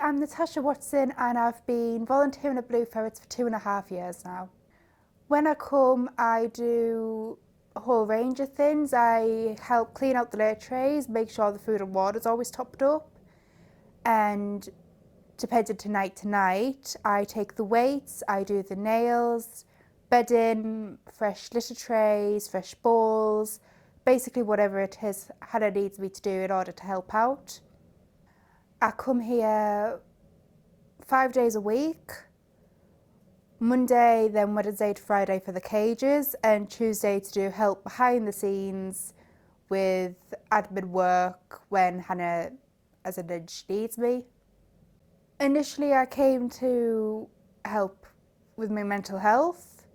I'm Natasha Watson and I've been volunteering at Blue Ferrets for 2.5 years now. When I come, I do a whole range of things. I help clean out the lay trays, make sure the food and water is always topped up, and depending to night, I take the weights, I do the nails, bedding, fresh litter trays, fresh bowls, basically whatever it is Hannah needs me to do in order to help out. I come here 5 days a week, Monday, then Wednesday to Friday for the cages, and Tuesday to do help behind the scenes with admin work when Hannah, as a nudge, needs me. Initially, I came to help with my mental health,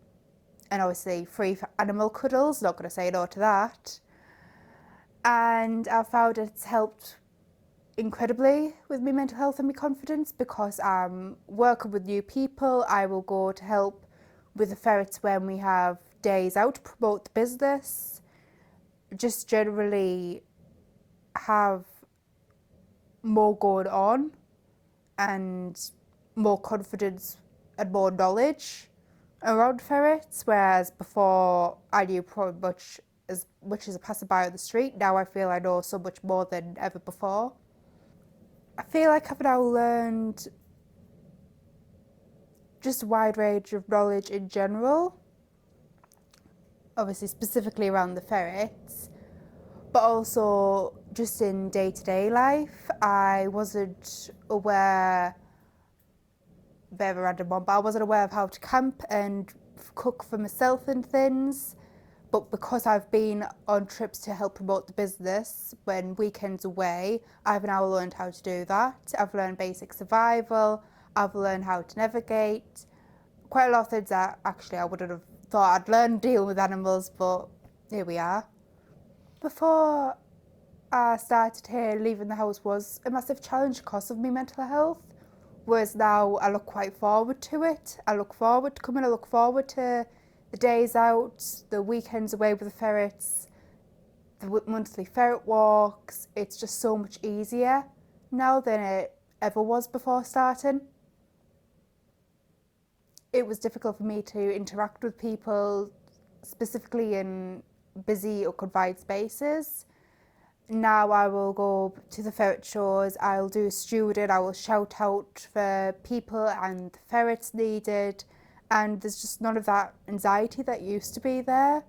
and obviously free for animal cuddles, not going to say no to that. And I found it's helped incredibly with my mental health and my confidence, because I'm working with new people. I will go to help with the ferrets when we have days out to promote the business, just generally have more going on and more confidence and more knowledge around ferrets, whereas before I knew probably as much as a passerby on the street. Now I feel I know so much more than ever before. I feel like I've now learned just a wide range of knowledge in general, obviously specifically around the ferrets, but also just in day-to-day life. I wasn't aware, bit of a random one, but I wasn't aware of how to camp and cook for myself and things. But because I've been on trips to help promote the business when weekends away, I've now learned how to do that. I've learned basic survival, I've learned how to navigate. Quite a lot of things that actually I wouldn't have thought I'd learn dealing with animals, but here we are. Before I started here, leaving the house was a massive challenge because of my mental health, whereas now I look quite forward to it. I look forward to coming, I look forward to the days out, the weekends away with the ferrets, the monthly ferret walks. It's just so much easier now than it ever was before starting. It was difficult for me to interact with people, specifically in busy or confined spaces. Now I will go to the ferret shows, I'll do a stewarding, I will shout out for people and the ferrets needed, and there's just none of that anxiety that used to be there.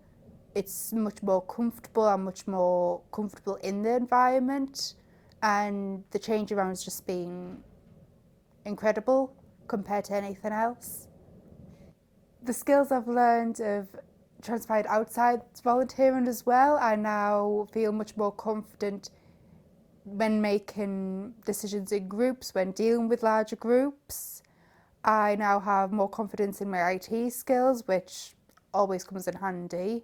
It's much more comfortable. I'm much more comfortable in the environment, and the change around has just been incredible compared to anything else. The skills I've learned have transpired outside volunteering as well. I now feel much more confident when making decisions in groups, when dealing with larger groups. I now have more confidence in my IT skills, which always comes in handy.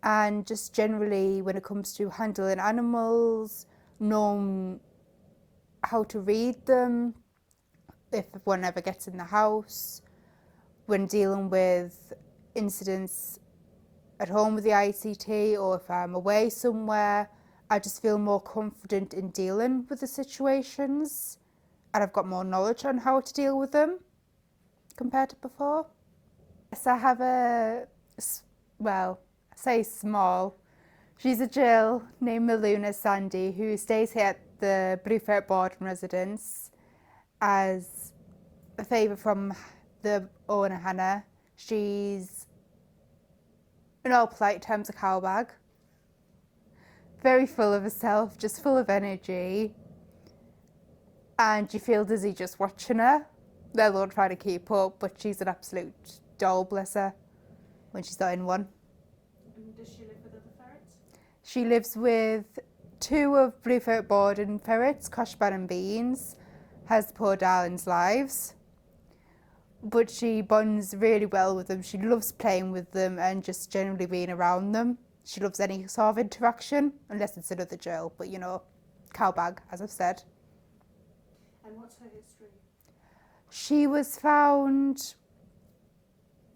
And just generally, when it comes to handling animals, knowing how to read them, if one ever gets in the house, when dealing with incidents at home with the ICT, or if I'm away somewhere, I just feel more confident in dealing with the situations, and I've got more knowledge on how to deal with them compared to before. Yes, I have I say small. She's a Jill named Maluna Sandy who stays here at the Blue Ferret boarding residence as a favour from the owner, Hannah. She's, in all polite terms, a cowbag. Very full of herself, just full of energy. And you feel dizzy just watching her, let alone trying to keep up, but she's an absolute doll, bless her, when she's not in one. And does she live with other ferrets? She lives with 2 of Blue Ferret boarding ferrets, Coshban and Beans, has the poor darlings' lives. But she bonds really well with them. She loves playing with them and just generally being around them. She loves any sort of interaction, unless it's another Jill, but you know, cowbag, as I've said. And what's her history? She was found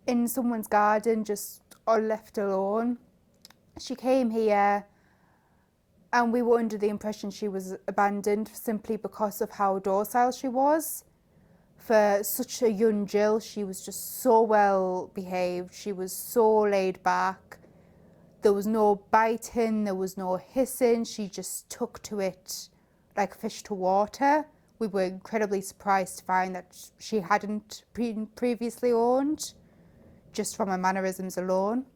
in someone's garden, just all left alone. She came here and we were under the impression she was abandoned simply because of how docile she was. For such a young Jill, she was just so well behaved, she was so laid back. There was no biting, there was no hissing, she just took to it like a fish to water. We were incredibly surprised to find that she hadn't been previously owned, just from her mannerisms alone.